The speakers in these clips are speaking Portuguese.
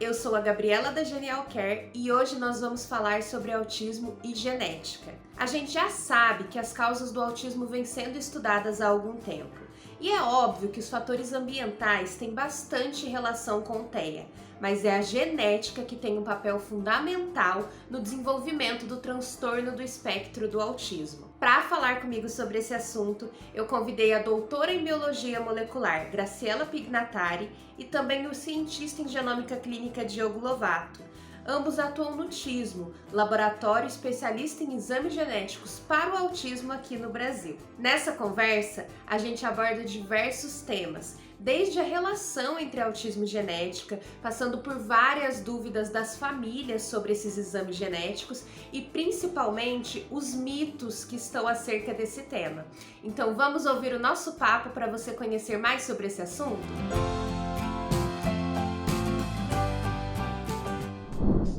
Eu sou a Gabriela da Genial Care e hoje nós vamos falar sobre autismo e genética. A gente já sabe que as causas do autismo vêm sendo estudadas há algum tempo. E é óbvio que os fatores ambientais têm bastante relação com o TEA, mas é a genética que tem um papel fundamental no desenvolvimento do transtorno do espectro do autismo. Para falar comigo sobre esse assunto, eu convidei a doutora em biologia molecular Graciela Pignatari e também o cientista em genômica clínica Diogo Lovato. Ambos atuam no TISMO, laboratório especialista em exames genéticos para o autismo aqui no Brasil. Nessa conversa, a gente aborda diversos temas, desde a relação entre autismo e genética, passando por várias dúvidas das famílias sobre esses exames genéticos e principalmente os mitos que estão acerca desse tema. Então vamos ouvir o nosso papo para você conhecer mais sobre esse assunto?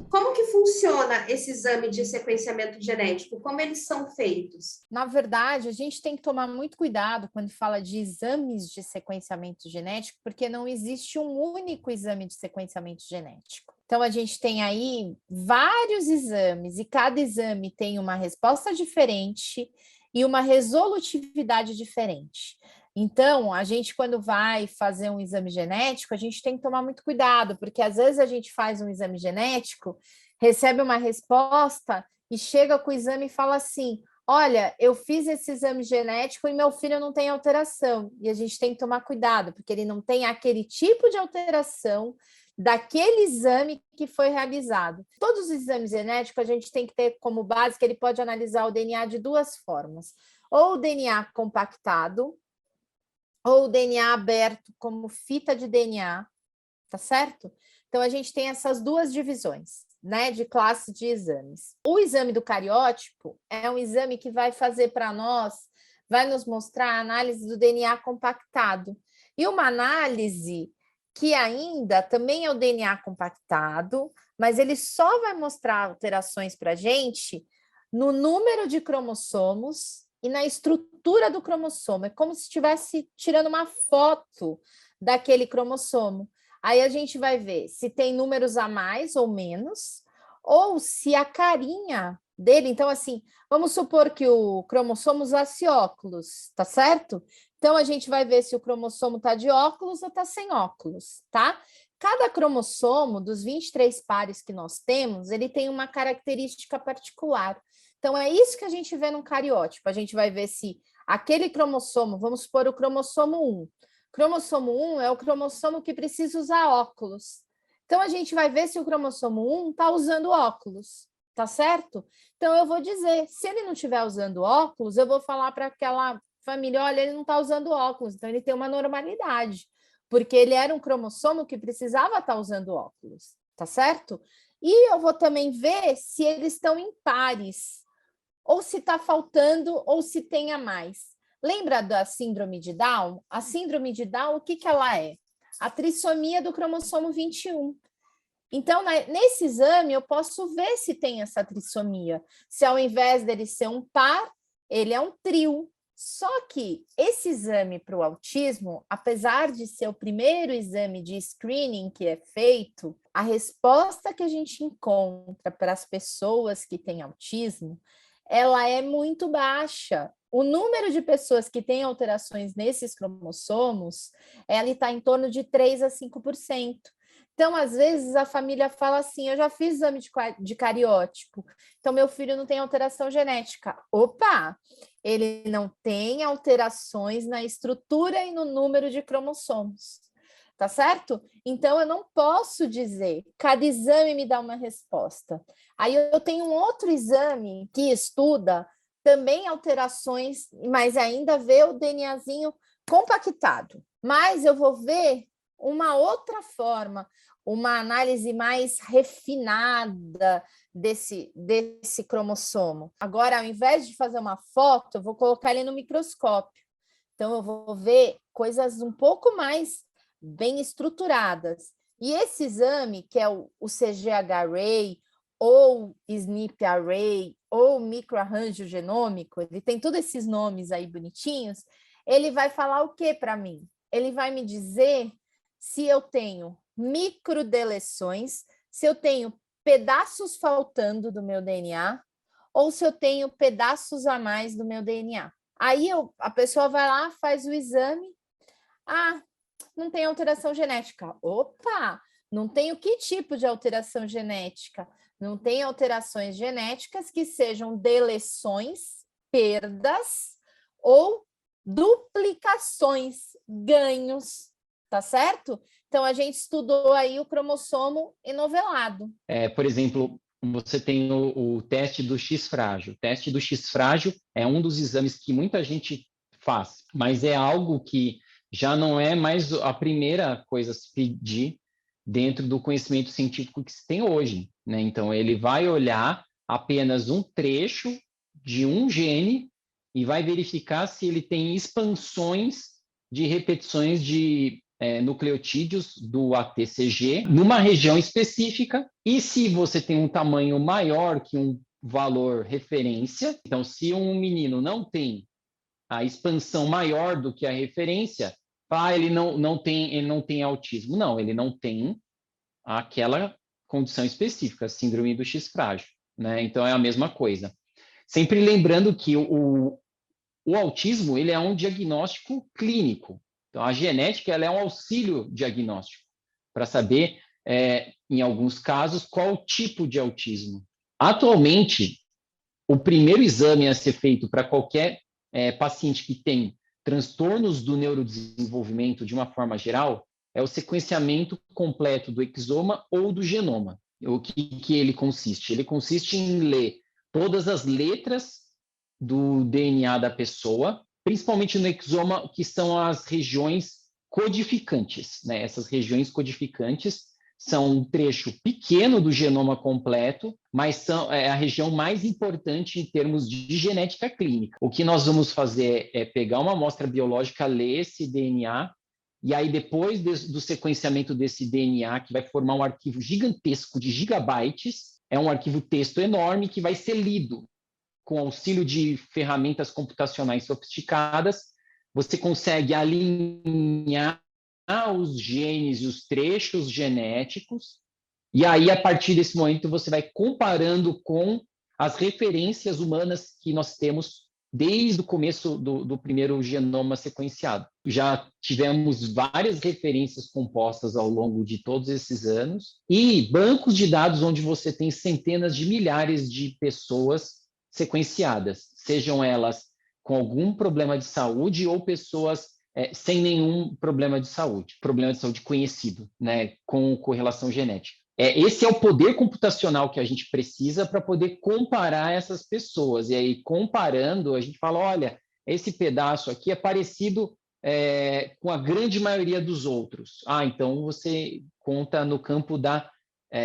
Como que funciona esse exame de sequenciamento genético? Como eles são feitos? Na verdade, a gente tem que tomar muito cuidado quando fala de exames de sequenciamento genético, porque não existe um único exame de sequenciamento genético. Então, a gente tem aí vários exames, e cada exame tem uma resposta diferente e uma resolutividade diferente. Então, a gente, quando vai fazer um exame genético, a gente tem que tomar muito cuidado, porque às vezes a gente faz um exame genético, recebe uma resposta e chega com o exame e fala assim: olha, eu fiz esse exame genético e meu filho não tem alteração. E a gente tem que tomar cuidado, porque ele não tem aquele tipo de alteração daquele exame que foi realizado. Todos os exames genéticos a gente tem que ter como base que ele pode analisar o DNA de duas formas: ou o DNA compactado, ou o DNA aberto como fita de DNA, tá certo? Então a gente tem essas duas divisões, né, de classe de exames. O exame do cariótipo é um exame que vai fazer para nós, vai nos mostrar a análise do DNA compactado. E uma análise que ainda também é o DNA compactado, mas ele só vai mostrar alterações para a gente no número de cromossomos e na estrutura do cromossomo. É como se estivesse tirando uma foto daquele cromossomo. Aí a gente vai ver se tem números a mais ou menos, ou se a carinha dele. Então, assim, vamos supor que o cromossomo usasse óculos, tá certo? Então, a gente vai ver se o cromossomo está de óculos ou está sem óculos, tá? Cada cromossomo, dos 23 pares que nós temos, ele tem uma característica particular. Então, é isso que a gente vê num cariótipo. A gente vai ver se aquele cromossomo, vamos supor o cromossomo 1. Cromossomo 1 é o cromossomo que precisa usar óculos. Então, a gente vai ver se o cromossomo 1 está usando óculos, tá certo? Então, eu vou dizer, se ele não estiver usando óculos, eu vou falar para aquela família: olha, ele não está usando óculos, então ele tem uma normalidade, porque ele era um cromossomo que precisava estar usando óculos, tá certo? E eu vou também ver se eles estão em pares, ou se está faltando, ou se tem a mais. Lembra da síndrome de Down? A síndrome de Down, o que, que ela é? A trissomia do cromossomo 21. Então, nesse exame, eu posso ver se tem essa trissomia. Se ao invés dele ser um par, ele é um trio. Só que esse exame para o autismo, apesar de ser o primeiro exame de screening que é feito, a resposta que a gente encontra para as pessoas que têm autismo, ela é muito baixa. O número de pessoas que têm alterações nesses cromossomos, ela está em torno de 3 a 5%. Então, às vezes, a família fala assim: eu já fiz exame de cariótipo, então meu filho não tem alteração genética. Opa! Ele não tem alterações na estrutura e no número de cromossomos, tá certo? Então, eu não posso dizer, cada exame me dá uma resposta. Aí eu tenho um outro exame que estuda também alterações, mas ainda vê o DNAzinho compactado. Mas eu vou ver uma outra forma, uma análise mais refinada desse cromossomo. Agora, ao invés de fazer uma foto, eu vou colocar ele no microscópio. Então, eu vou ver coisas um pouco mais bem estruturadas. E esse exame, que é o CGH-Array, ou SNP Array, ou microarranjo genômico, ele tem todos esses nomes aí bonitinhos, ele vai falar o que para mim? Ele vai me dizer se eu tenho microdeleções, se eu tenho pedaços faltando do meu DNA ou se eu tenho pedaços a mais do meu DNA. Aí a pessoa vai lá, faz o exame, não tem alteração genética. Opa, não tenho que tipo de alteração genética? Não tem alterações genéticas que sejam deleções, perdas ou duplicações, ganhos, tá certo? Então, a gente estudou aí o cromossomo enovelado. Por exemplo, você tem o teste do X frágil. O teste do X frágil é um dos exames que muita gente faz, mas é algo que já não é mais a primeira coisa a se pedir dentro do conhecimento científico que se tem hoje, né? Então, ele vai olhar apenas um trecho de um gene e vai verificar se ele tem expansões de repetições de nucleotídeos do ATCG numa região específica, e se você tem um tamanho maior que um valor referência, então se um menino não tem a expansão maior do que a referência, ele não tem autismo. Não, ele não tem aquela condição específica, síndrome do X frágil, né? Então é a mesma coisa. Sempre lembrando que o autismo ele é um diagnóstico clínico. Então, a genética ela é um auxílio diagnóstico para saber, em alguns casos, qual o tipo de autismo. Atualmente, o primeiro exame a ser feito para qualquer paciente que tem transtornos do neurodesenvolvimento de uma forma geral é o sequenciamento completo do exoma ou do genoma. O que ele consiste? Ele consiste em ler todas as letras do DNA da pessoa, principalmente no exoma, que são as regiões codificantes, né? Essas regiões codificantes são um trecho pequeno do genoma completo, mas são a região mais importante em termos de genética clínica. O que nós vamos fazer é pegar uma amostra biológica, ler esse DNA, e aí depois do sequenciamento desse DNA, que vai formar um arquivo gigantesco de gigabytes, é um arquivo texto enorme que vai ser lido com auxílio de ferramentas computacionais sofisticadas, você consegue alinhar os genes e os trechos genéticos, e aí, a partir desse momento, você vai comparando com as referências humanas que nós temos desde o começo do primeiro genoma sequenciado. Já tivemos várias referências compostas ao longo de todos esses anos, e bancos de dados onde você tem centenas de milhares de pessoas sequenciadas, sejam elas com algum problema de saúde ou pessoas sem nenhum problema de saúde conhecido, né, com correlação genética. Esse é o poder computacional que a gente precisa para poder comparar essas pessoas. E aí, comparando, a gente fala, olha, esse pedaço aqui é parecido com a grande maioria dos outros. Então você conta no campo da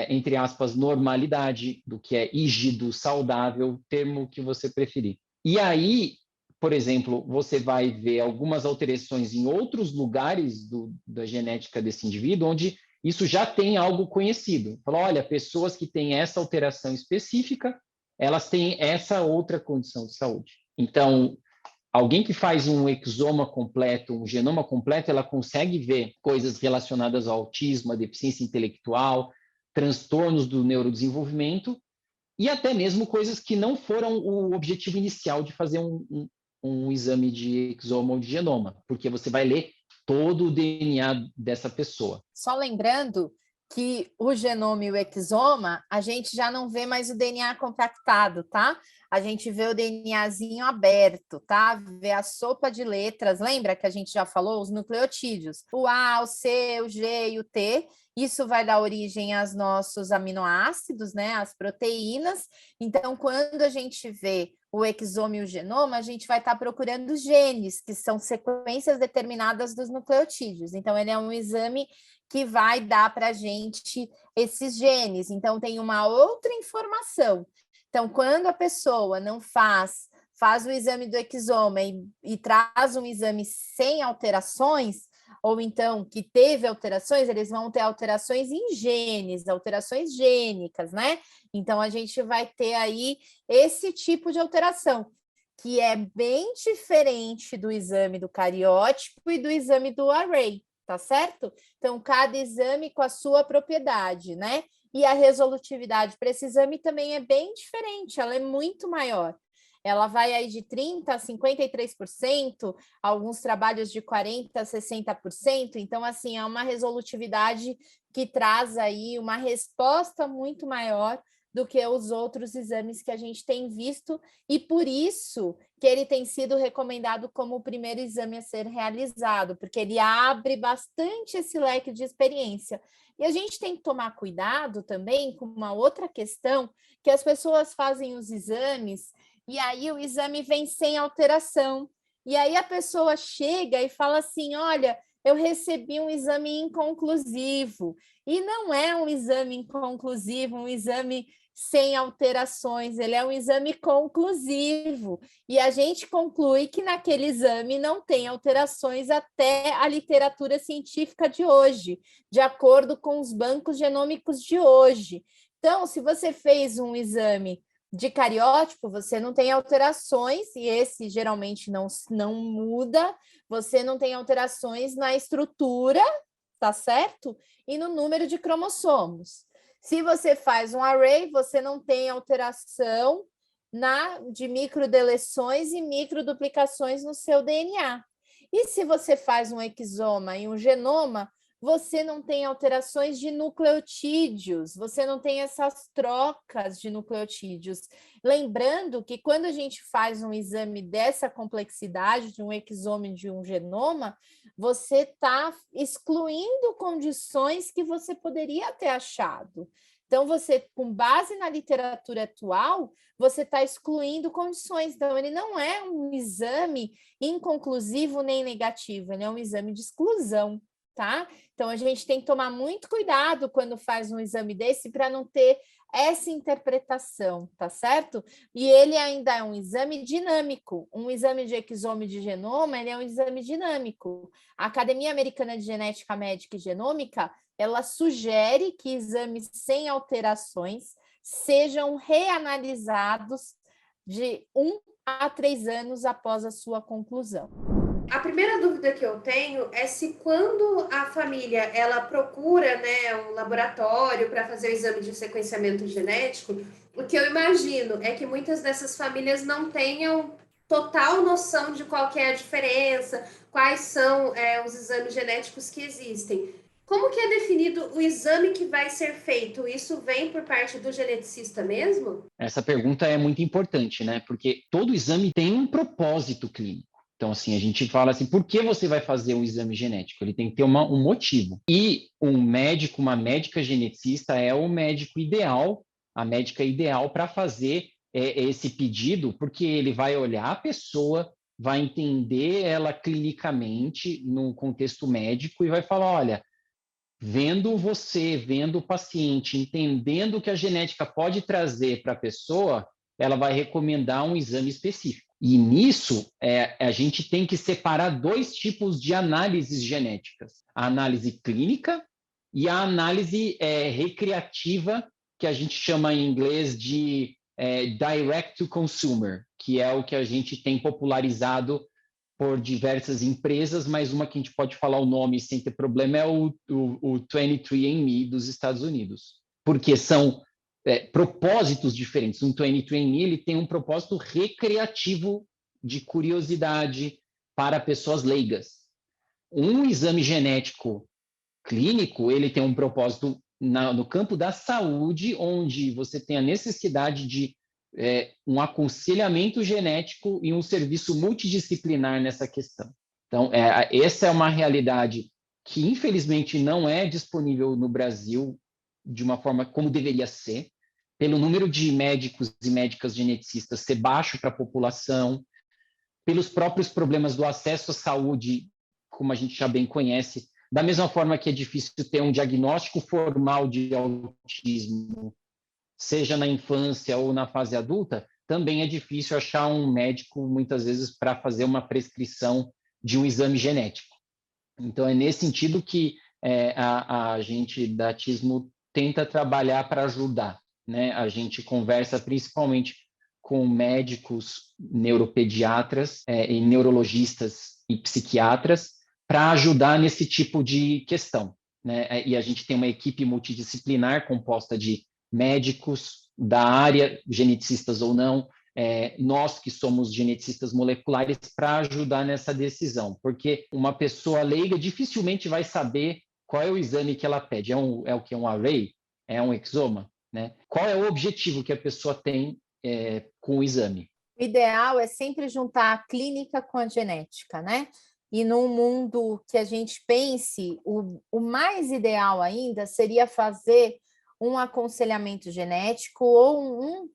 entre aspas, normalidade, do que é rígido, saudável, termo que você preferir. E aí, por exemplo, você vai ver algumas alterações em outros lugares da genética desse indivíduo, onde isso já tem algo conhecido. Fala, olha, pessoas que têm essa alteração específica, elas têm essa outra condição de saúde. Então, alguém que faz um exoma completo, um genoma completo, ela consegue ver coisas relacionadas ao autismo, à deficiência intelectual, transtornos do neurodesenvolvimento e até mesmo coisas que não foram o objetivo inicial de fazer um exame de exoma ou de genoma, porque você vai ler todo o DNA dessa pessoa. Só lembrando que o genoma e o exoma, a gente já não vê mais o DNA compactado, tá? A gente vê o DNAzinho aberto, tá? Vê a sopa de letras, lembra que a gente já falou? Os nucleotídeos, o A, o C, o G e o T. Isso vai dar origem aos nossos aminoácidos, né? As proteínas. Então, quando a gente vê o exoma e o genoma, a gente vai estar procurando genes, que são sequências determinadas dos nucleotídeos. Então, ele é um exame que vai dar para a gente esses genes. Então, tem uma outra informação. Então, quando a pessoa não faz o exame do exoma e traz um exame sem alterações, ou então que teve alterações, eles vão ter alterações em genes, alterações gênicas, né? Então, a gente vai ter aí esse tipo de alteração, que é bem diferente do exame do cariótipo e do exame do array, tá certo? Então, cada exame com a sua propriedade, né? E a resolutividade para esse exame também é bem diferente, ela é muito maior. Ela vai aí de 30% a 53%, alguns trabalhos de 40% a 60%. Então, assim, é uma resolutividade que traz aí uma resposta muito maior do que os outros exames que a gente tem visto, e por isso que ele tem sido recomendado como o primeiro exame a ser realizado, porque ele abre bastante esse leque de experiência. E a gente tem que tomar cuidado também com uma outra questão, que as pessoas fazem os exames e aí o exame vem sem alteração. E aí a pessoa chega e fala assim: olha, eu recebi um exame inconclusivo. E não é um exame inconclusivo, um exame sem alterações, ele é um exame conclusivo. E a gente conclui que naquele exame não tem alterações até a literatura científica de hoje, de acordo com os bancos genômicos de hoje. Então, se você fez um exame de cariótipo, você não tem alterações, e esse geralmente não muda, você não tem alterações na estrutura, tá certo? E no número de cromossomos. Se você faz um array, você não tem alteração de microdeleções e microduplicações no seu DNA. E se você faz um exoma e um genoma, você não tem alterações de nucleotídeos, você não tem essas trocas de nucleotídeos. Lembrando que quando a gente faz um exame dessa complexidade, de um exoma e de um genoma, você está excluindo condições que você poderia ter achado. Então, você, com base na literatura atual, você está excluindo condições. Então, ele não é um exame inconclusivo nem negativo, ele é um exame de exclusão, tá? Então, a gente tem que tomar muito cuidado quando faz um exame desse para não ter essa interpretação, tá certo? E ele ainda é um exame dinâmico. Um exame de exome de genoma, ele é um exame dinâmico. A Academia Americana de Genética Médica e Genômica, ela sugere que exames sem alterações sejam reanalisados de 1 a 3 anos após a sua conclusão. A primeira dúvida que eu tenho é se quando a família ela procura, né, um laboratório para fazer o exame de sequenciamento genético, o que eu imagino é que muitas dessas famílias não tenham total noção de qual que é a diferença, quais são os exames genéticos que existem. Como que é definido o exame que vai ser feito? Isso vem por parte do geneticista mesmo? Essa pergunta é muito importante, né? Porque todo exame tem um propósito clínico. Então, assim, a gente fala assim, por que você vai fazer um exame genético? Ele tem que ter um motivo. E um médico, uma médica geneticista é o médico ideal, a médica ideal para fazer esse pedido, porque ele vai olhar a pessoa, vai entender ela clinicamente, no contexto médico, e vai falar, olha, vendo você, vendo o paciente, entendendo o que a genética pode trazer para a pessoa, ela vai recomendar um exame específico. E nisso, a gente tem que separar 2 tipos de análises genéticas: a análise clínica e a análise recreativa, que a gente chama em inglês de direct to consumer, que é o que a gente tem popularizado por diversas empresas, mas uma que a gente pode falar o nome sem ter problema é o 23andMe dos Estados Unidos, porque são propósitos diferentes. Um 23andMe ele tem um propósito recreativo de curiosidade para pessoas leigas. Um exame genético clínico ele tem um propósito no campo da saúde, onde você tem a necessidade de um aconselhamento genético e um serviço multidisciplinar nessa questão. Então, essa é uma realidade que, infelizmente, não é disponível no Brasil de uma forma como deveria ser, pelo número de médicos e médicas geneticistas ser baixo para a população, pelos próprios problemas do acesso à saúde, como a gente já bem conhece, da mesma forma que é difícil ter um diagnóstico formal de autismo, seja na infância ou na fase adulta, também é difícil achar um médico, muitas vezes, para fazer uma prescrição de um exame genético. Então, é nesse sentido que a gente da Autismo tenta trabalhar para ajudar, né? A gente conversa principalmente com médicos neuropediatras e neurologistas e psiquiatras para ajudar nesse tipo de questão, né? E a gente tem uma equipe multidisciplinar composta de médicos da área, geneticistas ou não, nós que somos geneticistas moleculares, para ajudar nessa decisão, porque uma pessoa leiga dificilmente vai saber qual é o exame que ela pede. É o que? Um array? É um exoma? Né? Qual é o objetivo que a pessoa tem com o exame? O ideal é sempre juntar a clínica com a genética, né? E num mundo que a gente pense, o mais ideal ainda seria fazer um aconselhamento genético ou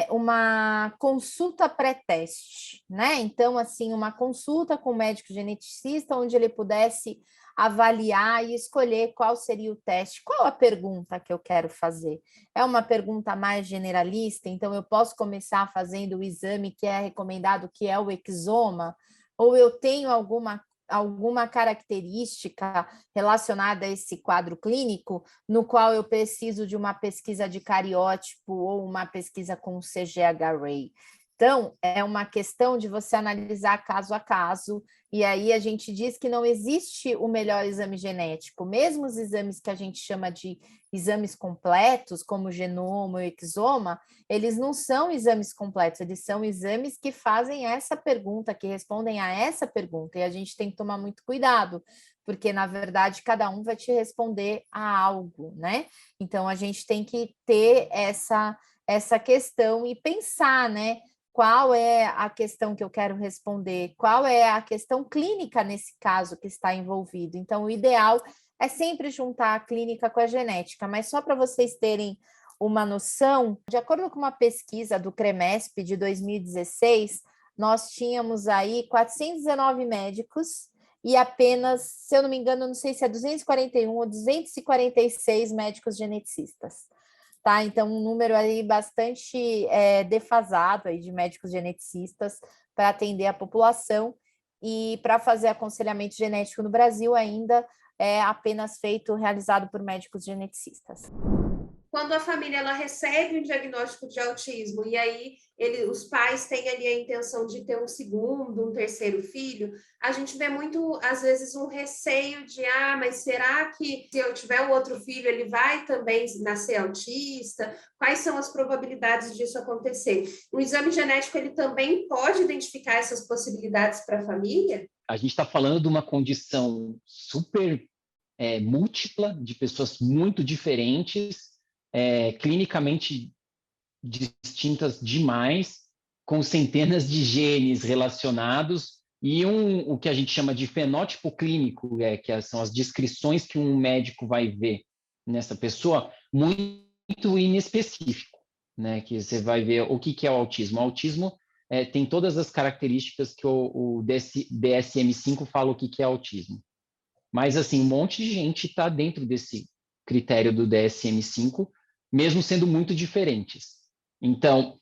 uma consulta pré-teste, né? Então, assim, uma consulta com o médico geneticista, onde ele pudesse avaliar e escolher qual seria o teste, qual a pergunta que eu quero fazer. É uma pergunta mais generalista, então eu posso começar fazendo o exame que é recomendado, que é o exoma, ou eu tenho alguma característica relacionada a esse quadro clínico, no qual eu preciso de uma pesquisa de cariótipo ou uma pesquisa com CGH-Ray. Então, é uma questão de você analisar caso a caso, e aí a gente diz que não existe o melhor exame genético, mesmo os exames que a gente chama de exames completos, como o genoma e o exoma, eles não são exames completos, eles são exames que fazem essa pergunta, que respondem a essa pergunta, e a gente tem que tomar muito cuidado, porque, na verdade, cada um vai te responder a algo, né? Então, a gente tem que ter essa questão e pensar, né? Qual é a questão que eu quero responder? Qual é a questão clínica nesse caso que está envolvido? Então, o ideal é sempre juntar a clínica com a genética, mas só para vocês terem uma noção, de acordo com uma pesquisa do CREMESP de 2016, nós tínhamos aí 419 médicos e apenas, se eu não me engano, não sei se é 241 ou 246 médicos geneticistas. Tá? Então, um número aí bastante defasado aí de médicos geneticistas para atender a população, e para fazer aconselhamento genético no Brasil ainda é apenas realizado por médicos geneticistas. Quando a família ela recebe um diagnóstico de autismo e aí os pais têm ali a intenção de ter um segundo, um terceiro filho, a gente vê muito, às vezes, um receio de, mas será que se eu tiver um outro filho, ele vai também nascer autista? Quais são as probabilidades disso acontecer? O exame genético, ele também pode identificar essas possibilidades para a família? A gente está falando de uma condição super múltipla, de pessoas muito diferentes, clinicamente distintas demais, com centenas de genes relacionados e o que a gente chama de fenótipo clínico, que são as descrições que um médico vai ver nessa pessoa, muito inespecífico, né? Que você vai ver o que é o autismo. O autismo tem todas as características que o DSM-5 fala o que é autismo. Mas, assim, um monte de gente está dentro desse critério do DSM-5, mesmo sendo muito diferentes. Então,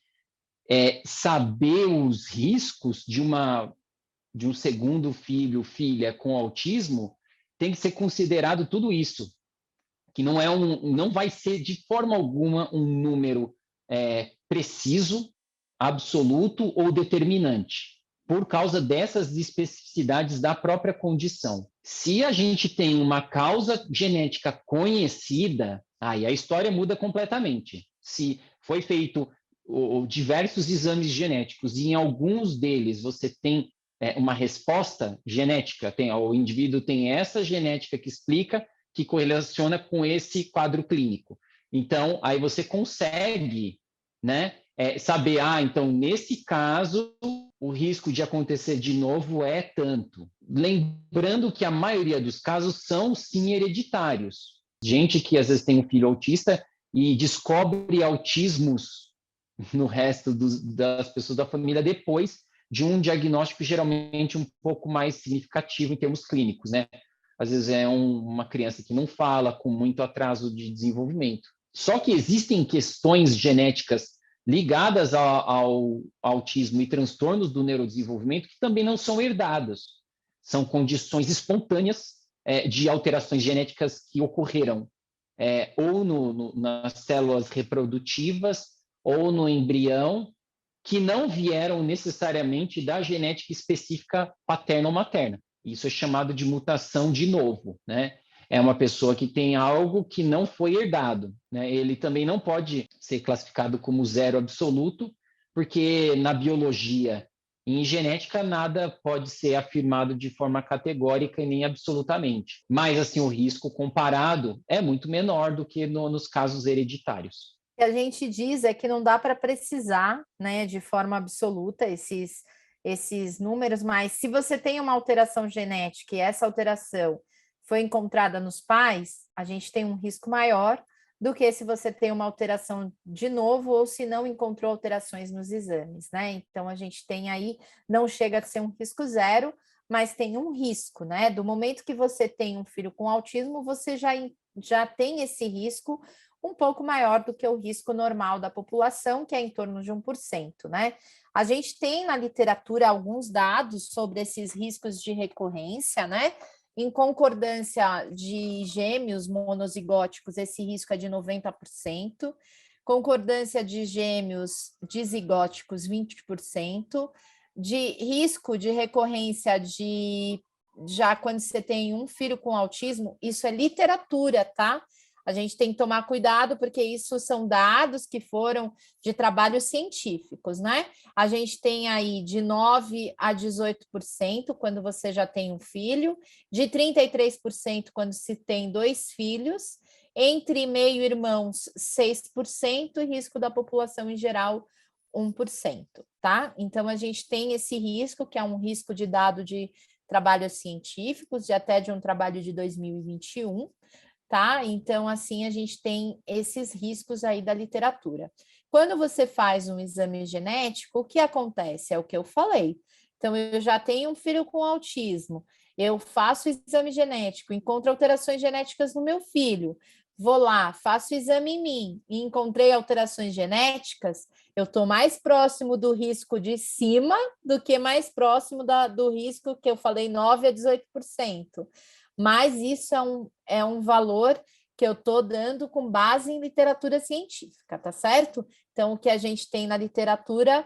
saber os riscos de um segundo filho ou filha com autismo tem que ser considerado tudo isso, que não vai ser de forma alguma um número preciso, absoluto ou determinante, por causa dessas especificidades da própria condição. Se a gente tem uma causa genética conhecida, aí a história muda completamente. Se foi feito diversos exames genéticos e em alguns deles você tem uma resposta genética, o indivíduo tem essa genética que explica, que correlaciona com esse quadro clínico. Então, aí você consegue, né, saber, então, nesse caso, o risco de acontecer de novo é tanto. Lembrando que a maioria dos casos são, sim, hereditários. Gente que, às vezes, tem um filho autista e descobre autismos no resto das pessoas da família depois de um diagnóstico geralmente um pouco mais significativo em termos clínicos, né? Às vezes é uma criança que não fala, com muito atraso de desenvolvimento. Só que existem questões genéticas ligadas ao autismo e transtornos do neurodesenvolvimento que também não são herdadas. São condições espontâneas de alterações genéticas que ocorreram ou nas células reprodutivas ou no embrião, que não vieram necessariamente da genética específica paterna ou materna. Isso é chamado de mutação de novo, né? É uma pessoa que tem algo que não foi herdado, né? Ele também não pode ser classificado como zero absoluto, porque na biologia e em genética nada pode ser afirmado de forma categórica e nem absolutamente. Mas assim o risco comparado é muito menor do que nos casos hereditários. O que a gente diz é que não dá para precisar, né, de forma absoluta esses números, mas se você tem uma alteração genética e essa alteração foi encontrada nos pais, a gente tem um risco maior do que se você tem uma alteração de novo ou se não encontrou alterações nos exames, né? Então a gente tem aí, não chega a ser um risco zero, mas tem um risco, né? Do momento que você tem um filho com autismo, você já tem esse risco um pouco maior do que o risco normal da população, que é em torno de 1%, né? A gente tem na literatura alguns dados sobre esses riscos de recorrência, né? Em concordância de gêmeos monozigóticos, esse risco é de 90%, concordância de gêmeos dizigóticos, 20%, de risco de recorrência já quando você tem um filho com autismo, isso é literatura, tá? A gente tem que tomar cuidado, porque isso são dados que foram de trabalhos científicos, né? A gente tem aí de 9% a 18% quando você já tem um filho, de 33% quando se tem 2 filhos, entre meio-irmãos, 6%, e risco da população em geral, 1%, tá? Então, a gente tem esse risco, que é um risco de dado de trabalhos científicos, até de um trabalho de 2021, tá? Então, assim, a gente tem esses riscos aí da literatura. Quando você faz um exame genético, o que acontece? É o que eu falei. Então, eu já tenho um filho com autismo, eu faço o exame genético, encontro alterações genéticas no meu filho, vou lá, faço o exame em mim e encontrei alterações genéticas, eu estou mais próximo do risco de cima do que mais próximo do risco que eu falei, 9% a 18%. Mas isso é um valor que eu estou dando com base em literatura científica, tá certo? Então, o que a gente tem na literatura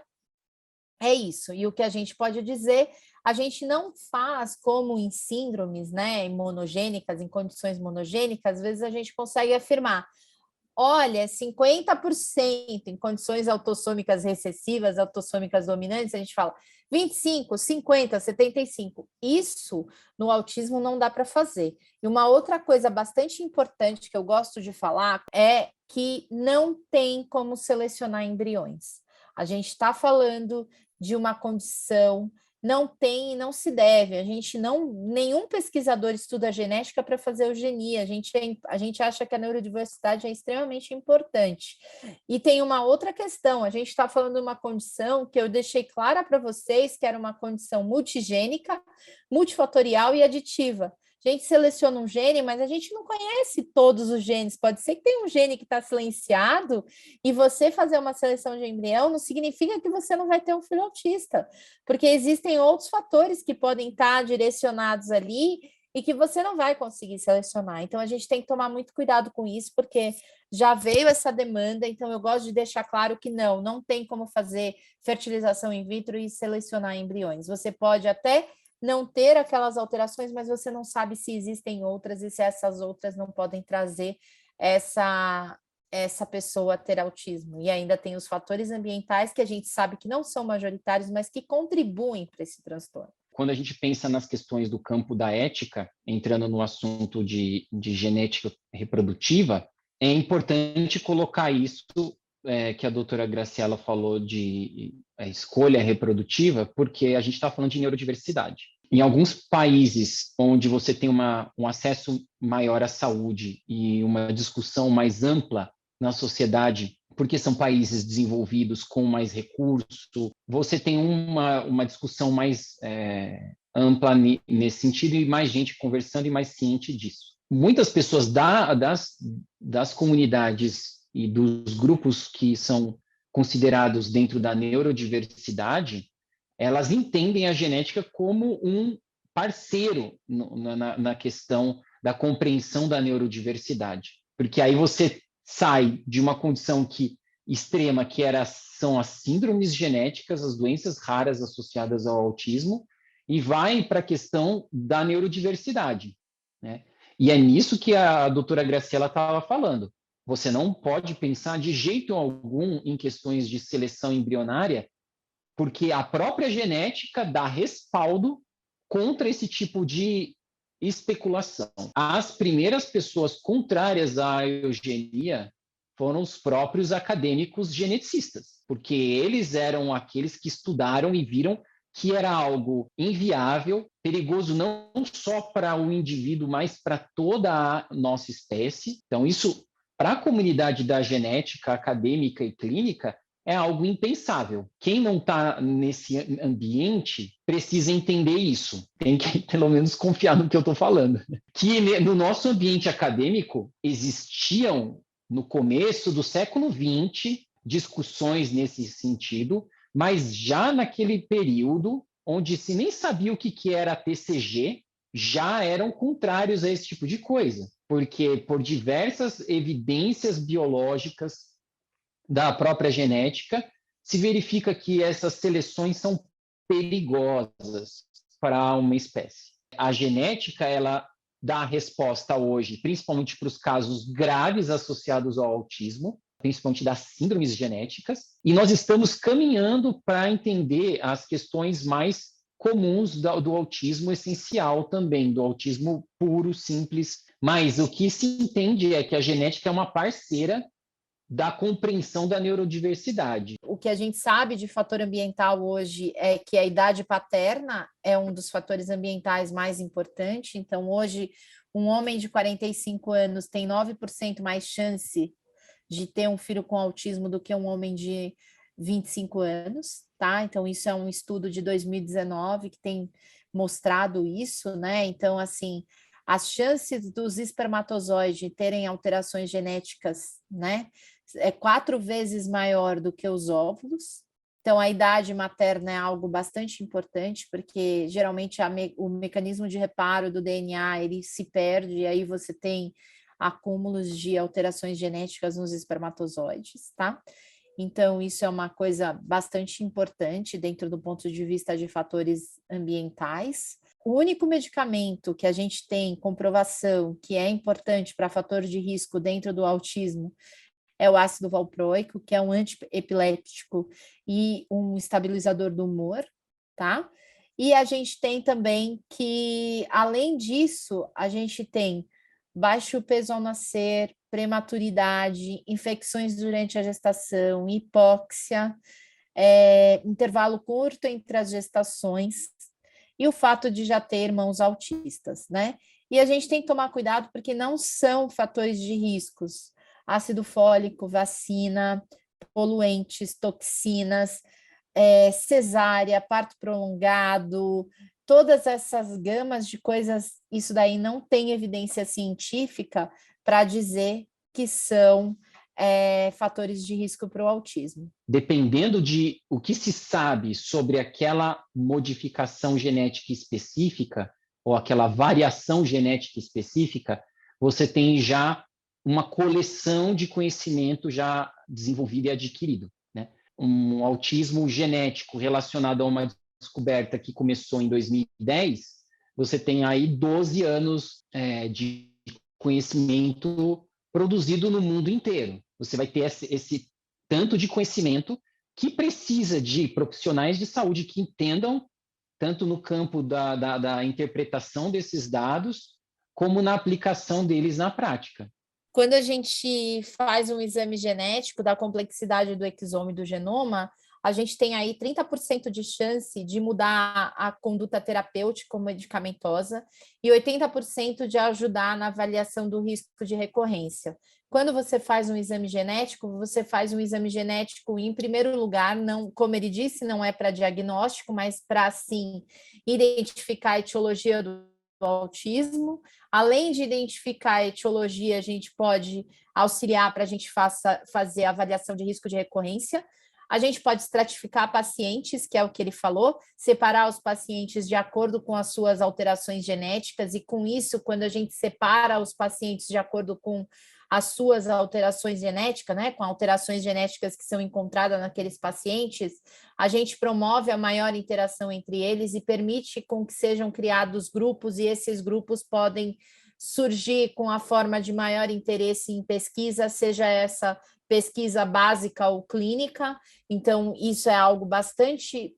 é isso. E o que a gente pode dizer, a gente não faz como em síndromes, né, monogênicas, em condições monogênicas, às vezes a gente consegue afirmar, olha, 50% em condições autossômicas recessivas, autossômicas dominantes, a gente fala 25, 50, 75. Isso no autismo não dá para fazer. E uma outra coisa bastante importante que eu gosto de falar é que não tem como selecionar embriões. A gente está falando de uma condição, não tem e não se deve. A gente não, nenhum pesquisador estuda genética para fazer eugenia. A gente acha que a neurodiversidade é extremamente importante. E tem uma outra questão, a gente está falando de uma condição que eu deixei clara para vocês, que era uma condição multigênica, multifatorial e aditiva. A gente seleciona um gene, mas a gente não conhece todos os genes. Pode ser que tenha um gene que está silenciado e você fazer uma seleção de embrião não significa que você não vai ter um filho autista, porque existem outros fatores que podem estar direcionados ali e que você não vai conseguir selecionar. Então, a gente tem que tomar muito cuidado com isso, porque já veio essa demanda, então eu gosto de deixar claro que não tem como fazer fertilização in vitro e selecionar embriões. Você pode até não ter aquelas alterações, mas você não sabe se existem outras e se essas outras não podem trazer essa pessoa a ter autismo. E ainda tem os fatores ambientais que a gente sabe que não são majoritários, mas que contribuem para esse transtorno. Quando a gente pensa nas questões do campo da ética, entrando no assunto de genética reprodutiva, é importante colocar isso que a doutora Graciela falou de escolha reprodutiva, porque a gente está falando de neurodiversidade. Em alguns países onde você tem um acesso maior à saúde e uma discussão mais ampla na sociedade, porque são países desenvolvidos com mais recurso, você tem uma discussão mais ampla nesse sentido e mais gente conversando e mais ciente disso. Muitas pessoas das comunidades e dos grupos que são considerados dentro da neurodiversidade, elas entendem a genética como um parceiro na questão da compreensão da neurodiversidade. Porque aí você sai de uma condição extrema, que são as síndromes genéticas, as doenças raras associadas ao autismo, e vai para a questão da neurodiversidade, né? E é nisso que a doutora Graciela estava falando. Você não pode pensar de jeito algum em questões de seleção embrionária, porque a própria genética dá respaldo contra esse tipo de especulação. As primeiras pessoas contrárias à eugenia foram os próprios acadêmicos geneticistas, porque eles eram aqueles que estudaram e viram que era algo inviável, perigoso não só para o indivíduo, mas para toda a nossa espécie. Então, isso, para a comunidade da genética acadêmica e clínica, é algo impensável. Quem não está nesse ambiente precisa entender isso. Tem que, pelo menos, confiar no que eu estou falando. Que no nosso ambiente acadêmico existiam, no começo do século XX, discussões nesse sentido, mas já naquele período, onde se nem sabia o que era TCG, já eram contrários a esse tipo de coisa, porque por diversas evidências biológicas da própria genética, se verifica que essas seleções são perigosas para uma espécie. A genética, ela dá a resposta hoje, principalmente para os casos graves associados ao autismo, principalmente das síndromes genéticas, e nós estamos caminhando para entender as questões mais comuns do autismo essencial também, do autismo puro, simples, mas o que se entende é que a genética é uma parceira da compreensão da neurodiversidade. O que a gente sabe de fator ambiental hoje é que a idade paterna é um dos fatores ambientais mais importantes. Então, hoje, um homem de 45 anos tem 9% mais chance de ter um filho com autismo do que um homem de 25 anos, tá? Então, isso é um estudo de 2019 que tem mostrado isso, né? Então, assim, as chances dos espermatozoides terem alterações genéticas, né, é 4 vezes maior do que os óvulos. Então, a idade materna é algo bastante importante, porque geralmente o mecanismo de reparo do DNA ele se perde, e aí você tem acúmulos de alterações genéticas nos espermatozoides, tá? Então, isso é uma coisa bastante importante dentro do ponto de vista de fatores ambientais. O único medicamento que a gente tem comprovação que é importante para fator de risco dentro do autismo é o ácido valproico, que é um antiepiléptico e um estabilizador do humor, tá? E a gente tem também que, além disso, a gente tem baixo peso ao nascer, prematuridade, infecções durante a gestação, hipóxia, intervalo curto entre as gestações e o fato de já ter irmãos autistas, né? E a gente tem que tomar cuidado porque não são fatores de riscos. Ácido fólico, vacina, poluentes, toxinas, cesárea, parto prolongado, todas essas gamas de coisas, isso daí não tem evidência científica para dizer que são fatores de risco para o autismo. Dependendo de o que se sabe sobre aquela modificação genética específica ou aquela variação genética específica, você tem já uma coleção de conhecimento já desenvolvido e adquirido, né? Um autismo genético relacionado a uma descoberta que começou em 2010, você tem aí 12 anos de conhecimento produzido no mundo inteiro. Você vai ter esse tanto de conhecimento que precisa de profissionais de saúde que entendam tanto no campo da interpretação desses dados, como na aplicação deles na prática. Quando a gente faz um exame genético da complexidade do exome do genoma, a gente tem aí 30% de chance de mudar a conduta terapêutica ou medicamentosa e 80% de ajudar na avaliação do risco de recorrência. Quando você faz um exame genético, você faz um exame genético em primeiro lugar, não, como ele disse, não é para diagnóstico, mas para, sim, identificar a etiologia do autismo. Além de identificar a etiologia, a gente pode auxiliar para a gente fazer a avaliação de risco de recorrência. A gente pode estratificar pacientes, que é o que ele falou, separar os pacientes de acordo com as suas alterações genéticas, e com isso, quando a gente separa os pacientes de acordo com as suas alterações genéticas, né, com alterações genéticas que são encontradas naqueles pacientes, a gente promove a maior interação entre eles e permite com que sejam criados grupos, e esses grupos podem surgir com a forma de maior interesse em pesquisa, seja essa pesquisa básica ou clínica. Então, isso é algo bastante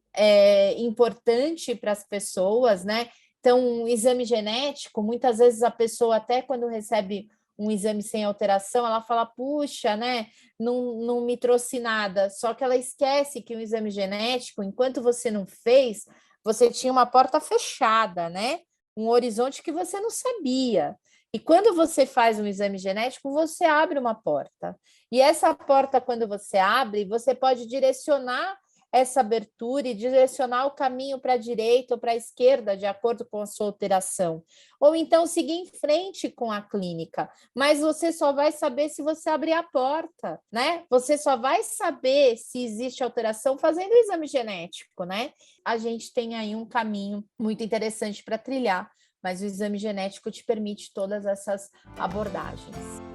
importante para as pessoas, né? Então, um exame genético, muitas vezes a pessoa, até quando recebe um exame sem alteração, ela fala, puxa, né, não me trouxe nada. Só que ela esquece que o exame genético, enquanto você não fez, você tinha uma porta fechada, né? Um horizonte que você não sabia. E quando você faz um exame genético, você abre uma porta. E essa porta, quando você abre, você pode direcionar essa abertura e direcionar o caminho para a direita ou para a esquerda, de acordo com a sua alteração. Ou então seguir em frente com a clínica, mas você só vai saber se você abrir a porta, né? Você só vai saber se existe alteração fazendo o exame genético, né? A gente tem aí um caminho muito interessante para trilhar, mas o exame genético te permite todas essas abordagens.